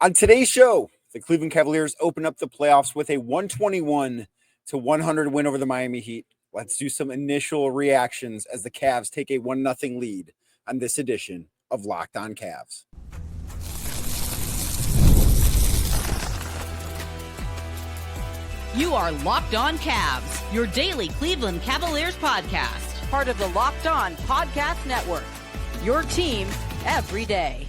On today's show, the Cleveland Cavaliers open up the playoffs with a 121-100 win over the Miami Heat. Let's do some initial reactions as the Cavs take a 1-0 lead on this edition of Locked On Cavs. You are Locked On Cavs, your daily Cleveland Cavaliers podcast. Part of the Locked On Podcast Network, your team every day.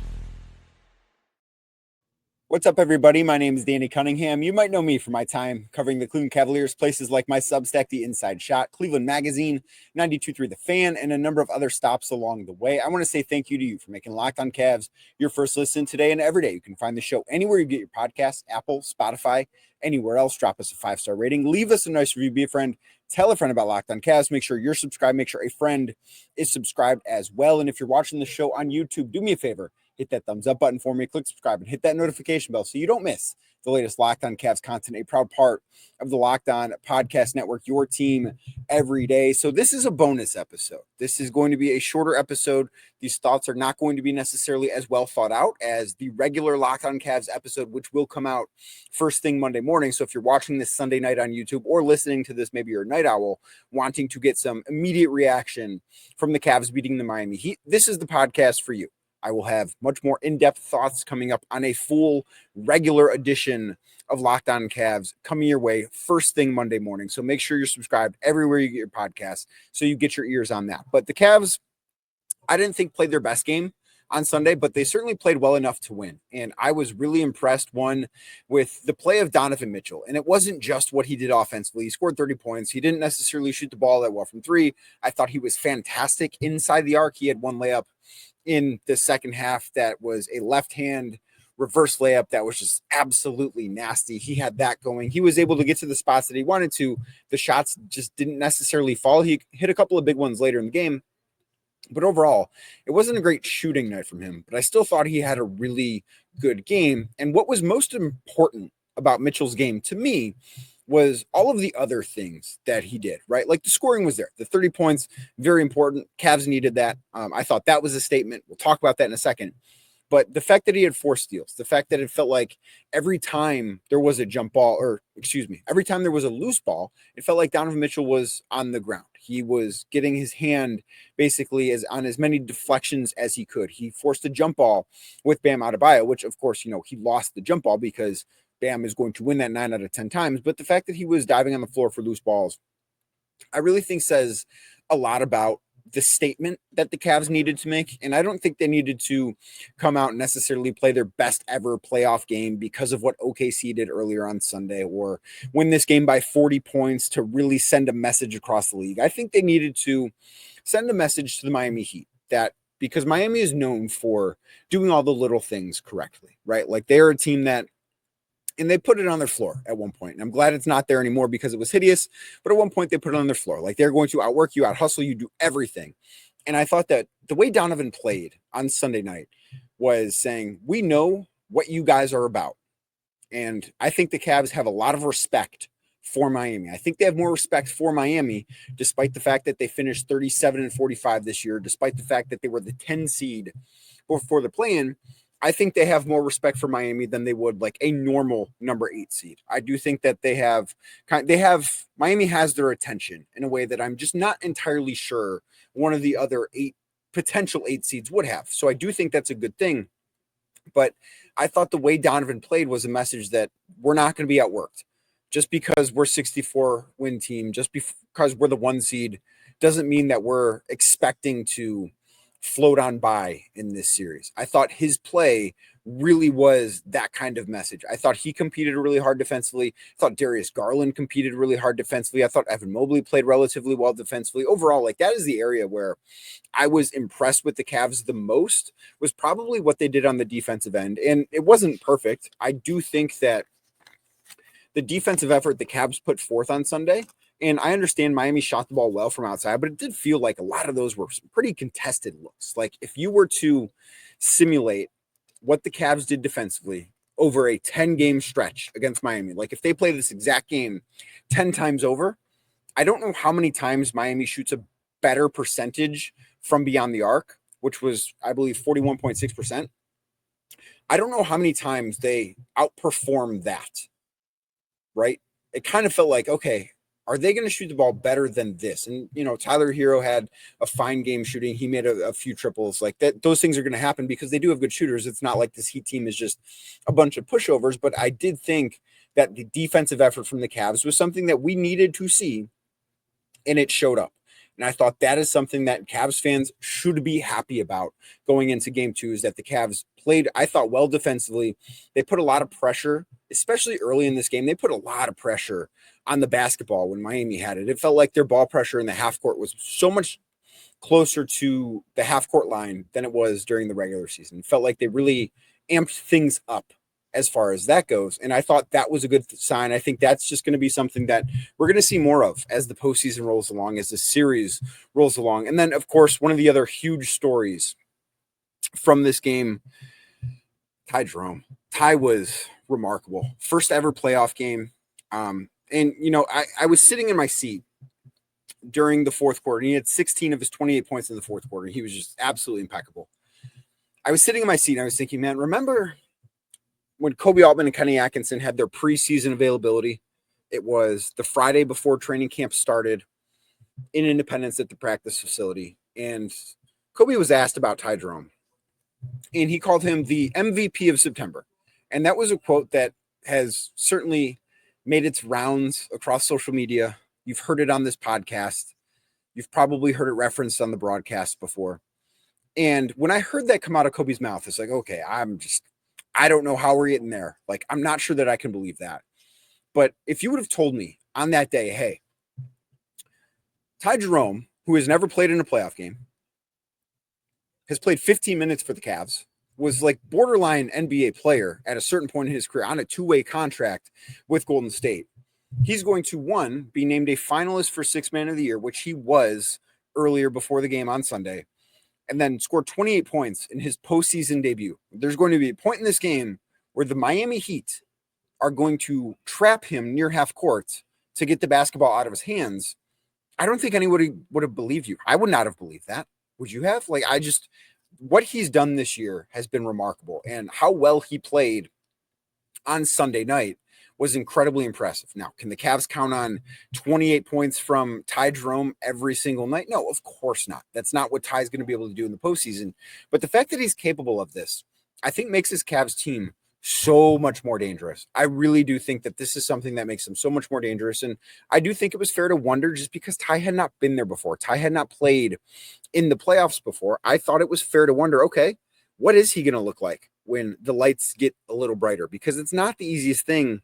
What's up, everybody? My name is Danny Cunningham. You might know me from my time covering the Cleveland Cavaliers, places like my Substack, The Inside Shot, Cleveland Magazine, 92.3 The Fan, and a number of other stops along the way. I want to say thank you to you for making Locked On Cavs your first listen today and every day. You can find the show anywhere you get your podcasts, Apple, Spotify, anywhere else. Drop us a 5-star rating. Leave us a nice review. Be a friend. Tell a friend about Locked On Cavs. Make sure you're subscribed. Make sure a friend is subscribed as well. And if you're watching the show on YouTube, do me a favor. Hit that thumbs up button for me, click subscribe, and hit that notification bell so you don't miss the latest Locked On Cavs content, a proud part of the Locked On Podcast Network, your team every day. So this is a bonus episode. This is going to be a shorter episode. These thoughts are not going to be necessarily as well thought out as the regular Locked On Cavs episode, which will come out first thing Monday morning. So if you're watching this Sunday night on YouTube or listening to this, maybe you're a night owl, wanting to get some immediate reaction from the Cavs beating the Miami Heat, this is the podcast for you. I will have much more in-depth thoughts coming up on a full regular edition of Locked On Cavs coming your way first thing Monday morning. So make sure you're subscribed everywhere you get your podcasts so you get your ears on that. But the Cavs, I didn't think played their best game on Sunday, but they certainly played well enough to win. And I was really impressed, with the play of Donovan Mitchell. And it wasn't just what he did offensively. He scored 30 points. He didn't necessarily shoot the ball that well from three. I thought he was fantastic inside the arc. He had one layup in the second half that was a left-hand reverse layup that was just absolutely nasty. He had that going. He was able to get to the spots that he wanted to. The shots just didn't necessarily fall. He hit a couple of big ones later in the game. But overall, it wasn't a great shooting night from him. But I still thought he had a really good game. And what was most important about Mitchell's game to me was all of the other things that he did, right? Like the scoring was there. The 30 points, very important. Cavs needed that. I thought that was a statement. We'll talk about that in a second. But the fact that he had 4 steals, the fact that it felt like every time there was a jump ball, every time there was a loose ball, it felt like Donovan Mitchell was on the ground. He was getting his hand basically on as many deflections as he could. He forced a jump ball with Bam Adebayo, which of course, he lost the jump ball because Bam is going to win that 9 out of 10 times. But the fact that he was diving on the floor for loose balls, I really think says a lot about the statement that the Cavs needed to make. And I don't think they needed to come out and necessarily play their best ever playoff game because of what OKC did earlier on Sunday or win this game by 40 points to really send a message across the league. I think they needed to send a message to the Miami Heat that because Miami is known for doing all the little things correctly, right? Like they're a team that, and they put it on their floor at one point. And I'm glad it's not there anymore because it was hideous. But at one point, they put it on their floor. Like they're going to outwork you, out-hustle you, do everything. And I thought that the way Donovan played on Sunday night was saying, we know what you guys are about. And I think the Cavs have a lot of respect for Miami. I think they have more respect for Miami, despite the fact that they finished 37-45 this year, despite the fact that they were the 10 seed before the play-in. I think they have more respect for Miami than they would like a normal number 8 seed. I do think that Miami has their attention in a way that I'm just not entirely sure one of the other potential 8 seeds would have. So I do think that's a good thing. But I thought the way Donovan played was a message that we're not going to be outworked. Just because we're 64 win team, just because we're the 1 seed doesn't mean that we're expecting to float on by in this series. I thought his play really was that kind of message. I thought he competed really hard defensively. I thought Darius Garland competed really hard defensively. I thought Evan Mobley played relatively well defensively. Overall, like that is the area where I was impressed with the Cavs the most was probably what they did on the defensive end. And it wasn't perfect. I do think that the defensive effort the Cavs put forth on Sunday, and I understand Miami shot the ball well from outside, but it did feel like a lot of those were some pretty contested looks. Like if you were to simulate what the Cavs did defensively over a 10-game stretch against Miami, like if they play this exact game 10 times over, I don't know how many times Miami shoots a better percentage from beyond the arc, which was, I believe, 41.6%. I don't know how many times they outperformed that, right? It kind of felt like, okay, are they going to shoot the ball better than this? And, Tyler Hero had a fine game shooting. He made a few triples like that. Those things are going to happen because they do have good shooters. It's not like this Heat team is just a bunch of pushovers, but I did think that the defensive effort from the Cavs was something that we needed to see, and it showed up. And I thought that is something that Cavs fans should be happy about going into game 2, is that the Cavs played, I thought, well defensively. They put a lot of pressure, especially early in this game. They put a lot of pressure on the basketball when Miami had it. It felt like their ball pressure in the half court was so much closer to the half court line than it was during the regular season. It felt like they really amped things up as far as that goes. And I thought that was a good sign. I think that's just going to be something that we're going to see more of as the postseason rolls along, as the series rolls along. And then, of course, one of the other huge stories from this game, Jerome. Ty was remarkable. First ever playoff game. And, I was sitting in my seat during the fourth quarter. He had 16 of his 28 points in the fourth quarter. He was just absolutely impeccable. I was sitting in my seat and I was thinking, man, remember when Kobe Altman and Kenny Atkinson had their preseason availability? It was the Friday before training camp started in Independence at the practice facility. And Kobe was asked about Ty Jerome, and he called him the MVP of September. And that was a quote that has certainly made its rounds across social media. You've heard it on this podcast. You've probably heard it referenced on the broadcast before. And when I heard that come out of Kobe's mouth, it's like, okay, I don't know how we're getting there. Like, I'm not sure that I can believe that. But if you would have told me on that day, hey, Ty Jerome, who has never played in a playoff game, has played 15 minutes for the Cavs, was like borderline NBA player at a certain point in his career on a 2-way contract with Golden State. He's going to, one, be named a finalist for Sixth Man of the Year, which he was earlier before the game on Sunday, and then scored 28 points in his postseason debut. There's going to be a point in this game where the Miami Heat are going to trap him near half court to get the basketball out of his hands. I don't think anybody would have believed you. I would not have believed that. Would you have? What he's done this year has been remarkable, and how well he played on Sunday night was incredibly impressive. Now, can the Cavs count on 28 points from Ty Jerome every single night? No, of course not. That's not what Ty's going to be able to do in the postseason. But the fact that he's capable of this, I think, makes this Cavs team so much more dangerous. I really do think that this is something that makes them so much more dangerous. And I do think it was fair to wonder, just because Ty had not been there before. Ty had not played in the playoffs before. I thought it was fair to wonder, okay, what is he going to look like when the lights get a little brighter? Because it's not the easiest thing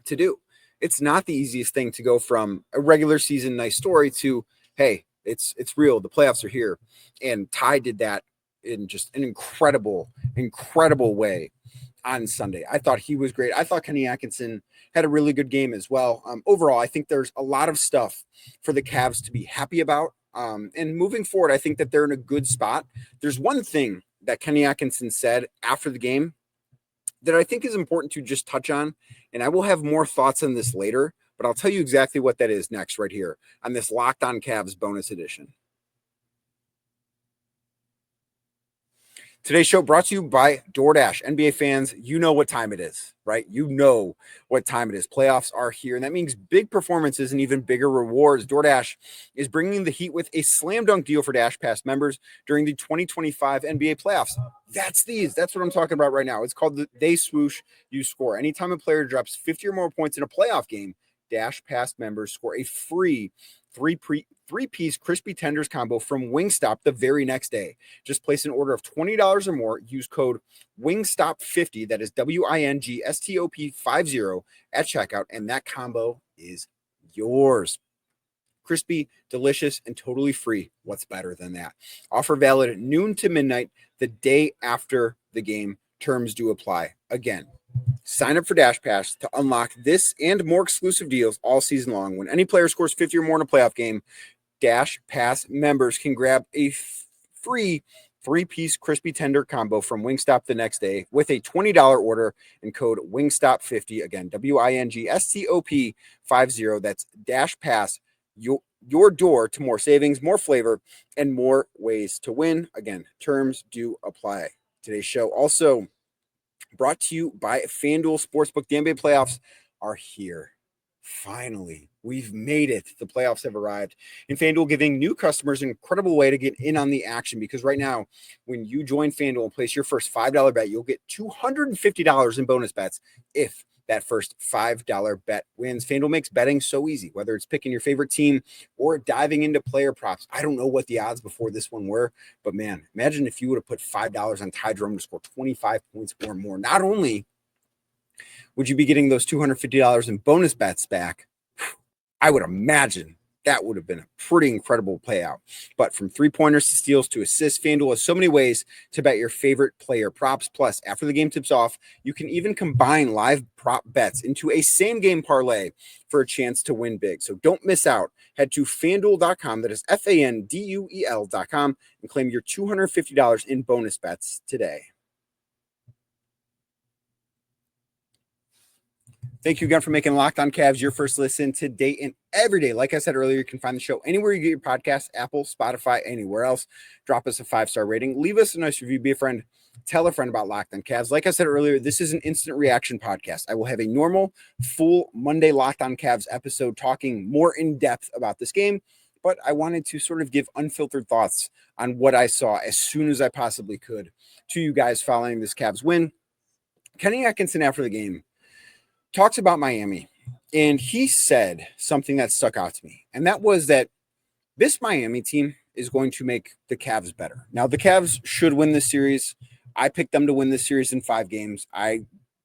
to do. It's not the easiest thing to go from a regular season nice story to, hey, it's real. The playoffs are here. And Ty did that in just an incredible way on Sunday. I thought he was great. I thought Kenny Atkinson had a really good game as well. Overall, I think there's a lot of stuff for the Cavs to be happy about. And moving forward, I think that they're in a good spot. There's one thing that Kenny Atkinson said after the game that I think is important to just touch on, and I will have more thoughts on this later, but I'll tell you exactly what that is next right here on this Locked On Cavs bonus edition. Today's show brought to you by DoorDash. NBA fans, you know what time it is, right? You know what time it is. Playoffs are here, and that means big performances and even bigger rewards. DoorDash is bringing the heat with a slam dunk deal for Dash Pass members during the 2025 NBA playoffs. That's what I'm talking about right now. It's called the They Swoosh, You Score. Anytime a player drops 50 or more points in a playoff game, Dash Pass members score a free three-piece crispy tenders combo from Wingstop the very next day. Just place an order of $20 or more. Use code WINGSTOP50, that is WINGSTOP 50 at checkout, and that combo is yours. Crispy, delicious, and totally free. What's better than that? Offer valid noon to midnight the day after the game. Terms do apply. Again, sign up for Dash Pass to unlock this and more exclusive deals all season long. When any player scores 50 or more in a playoff game, Dash Pass members can grab a free three-piece crispy tender combo from Wingstop the next day with a $20 order and code WINGSTOP50. Again, WINGSTOP 50. That's Dash Pass, your door to more savings, more flavor, and more ways to win. Again, terms do apply. Today's show also brought to you by FanDuel Sportsbook. The NBA playoffs are here. Finally, we've made it. The playoffs have arrived. And FanDuel giving new customers an incredible way to get in on the action, because right now, when you join FanDuel and place your first $5 bet, you'll get $250 in bonus bets if that first $5 bet wins. FanDuel makes betting so easy, whether it's picking your favorite team or diving into player props. I don't know what the odds before this one were, but man, imagine if you would have put $5 on Jerome to score 25 points or more. Not only would you be getting those $250 in bonus bets back, I would imagine that would have been a pretty incredible payout. But from three-pointers to steals to assists, FanDuel has so many ways to bet your favorite player props. Plus, after the game tips off, you can even combine live prop bets into a same-game parlay for a chance to win big. So don't miss out. Head to FanDuel.com, that is FanDuel.com, and claim your $250 in bonus bets today. Thank you again for making Locked On Cavs your first listen today and every day. Like I said earlier, you can find the show anywhere you get your podcasts, Apple, Spotify, anywhere else. Drop us a 5-star rating. Leave us a nice review. Be a friend. Tell a friend about Locked On Cavs. Like I said earlier, this is an instant reaction podcast. I will have a normal, full Monday Locked On Cavs episode talking more in depth about this game, but I wanted to sort of give unfiltered thoughts on what I saw as soon as I possibly could to you guys following this Cavs win. Kenny Atkinson, after the game, talks about Miami, and he said something that stuck out to me, and that was that this Miami team is going to make the Cavs better. Now, the Cavs should win this series. I picked them to win this series in 5 games.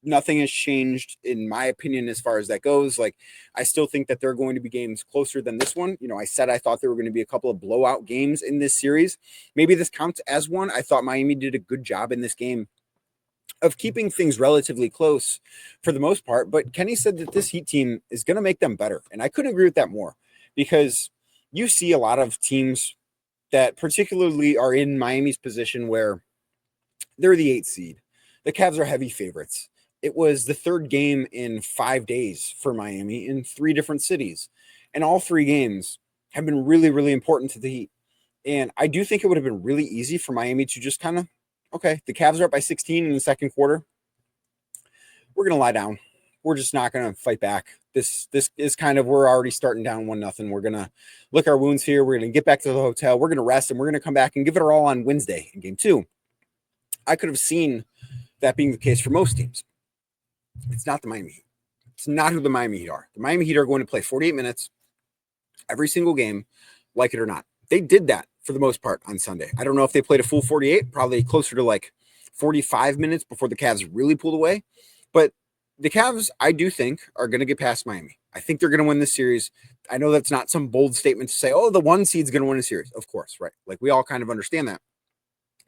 Nothing has changed in my opinion as far as that goes. Like, I still think that there are going to be games closer than this one. You know, I said I thought there were going to be a couple of blowout games in this series. Maybe this counts as one. I thought Miami did a good job in this game of keeping things relatively close for the most part. But Kenny said that this Heat team is going to make them better. And I couldn't agree with that more, because you see a lot of teams that particularly are in Miami's position where they're the 8th seed. The Cavs are heavy favorites. It was the 3rd game in 5 days for Miami in 3 different cities. And all 3 games have been really, really important to the Heat. And I do think it would have been really easy for Miami to just kind of, okay, the Cavs are up by 16 in the second quarter. We're going to lie down. We're just not going to fight back. This is kind of, we're already starting down 1-0. We're going to lick our wounds here. We're going to get back to the hotel. We're going to rest, and we're going to come back and give it our all on Wednesday in game 2. I could have seen that being the case for most teams. It's not the Miami Heat. It's not who the Miami Heat are. The Miami Heat are going to play 48 minutes every single game, like it or not. They did that for the most part on Sunday. I don't know if they played a full 48, probably closer to like 45 minutes before the Cavs really pulled away. But the Cavs, I do think, are going to get past Miami. I think they're going to win this series. I know that's not some bold statement to say, oh, the 1 seed's going to win a series. Of course, right? Like, we all kind of understand that.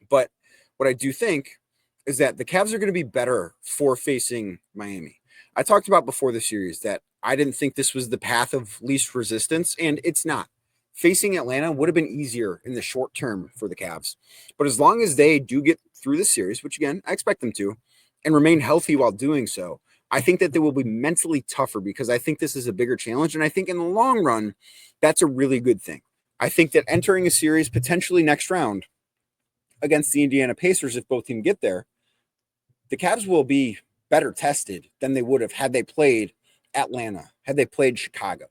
But what I do think is that the Cavs are going to be better for facing Miami. I talked about before the series that I didn't think this was the path of least resistance, and it's not. Facing Atlanta would have been easier in the short term for the Cavs. But as long as they do get through the series, which again, I expect them to, and remain healthy while doing so, I think that they will be mentally tougher, because I think this is a bigger challenge. And I think in the long run, that's a really good thing. I think that entering a series potentially next round against the Indiana Pacers, if both teams get there, the Cavs will be better tested than they would have had they played Atlanta, had they played Chicago.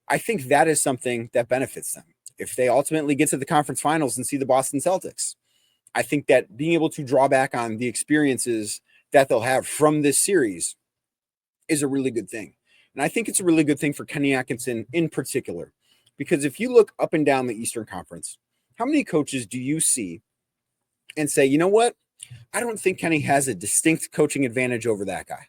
I think that is something that benefits them. If they ultimately get to the conference finals and see the Boston Celtics, I think that being able to draw back on the experiences that they'll have from this series is a really good thing. And I think it's a really good thing for Kenny Atkinson in particular, because if you look up and down the Eastern Conference, how many coaches do you see and say, you know what? I don't think Kenny has a distinct coaching advantage over that guy.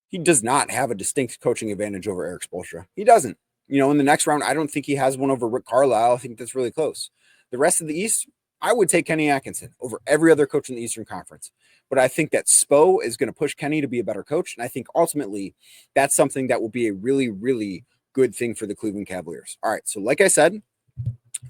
He does not have a distinct coaching advantage over Eric Spoelstra. He doesn't. You know, in the next round, I don't think he has one over Rick Carlisle. I think that's really close. The rest of the East, I would take Kenny Atkinson over every other coach in the Eastern Conference. But I think that Spo is going to push Kenny to be a better coach. And I think ultimately that's something that will be a really, really good thing for the Cleveland Cavaliers. All right. So like I said,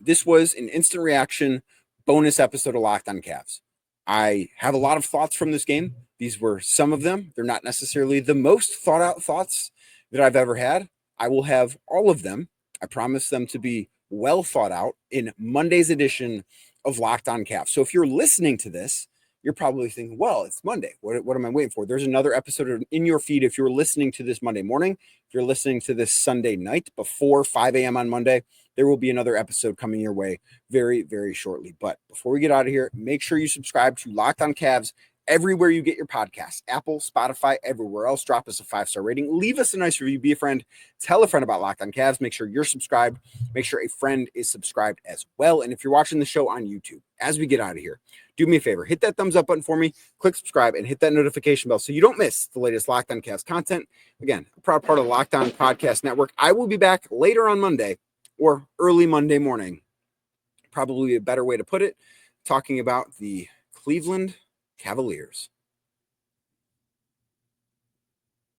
this was an instant reaction bonus episode of Locked On Cavs. I have a lot of thoughts from this game. These were some of them. They're not necessarily the most thought out thoughts that I've ever had. I will have all of them. I promise them to be well thought out in Monday's edition of Locked On Cavs. So if you're listening to this you're probably thinking, well, it's Monday. What am I waiting for? There's another episode in your feed. If you're listening to this Monday morning, if you're listening to this Sunday night before 5 a.m. on Monday, there will be another episode coming your way very, very shortly. But before we get out of here, make sure you subscribe to Locked On Cavs everywhere you get your podcasts, Apple, Spotify, everywhere else. Drop us a 5-star rating. Leave us a nice review. Be a friend. Tell a friend about Locked On Cavs. Make sure you're subscribed. Make sure a friend is subscribed as well. And if you're watching the show on YouTube, as we get out of here, do me a favor. Hit that thumbs up button for me. Click subscribe and hit that notification bell so you don't miss the latest Locked On Cavs content. Again, a proud part of the Locked On Podcast Network. I will be back later on Monday or early Monday morning. Probably a better way to put it, talking about the Cleveland Cavaliers.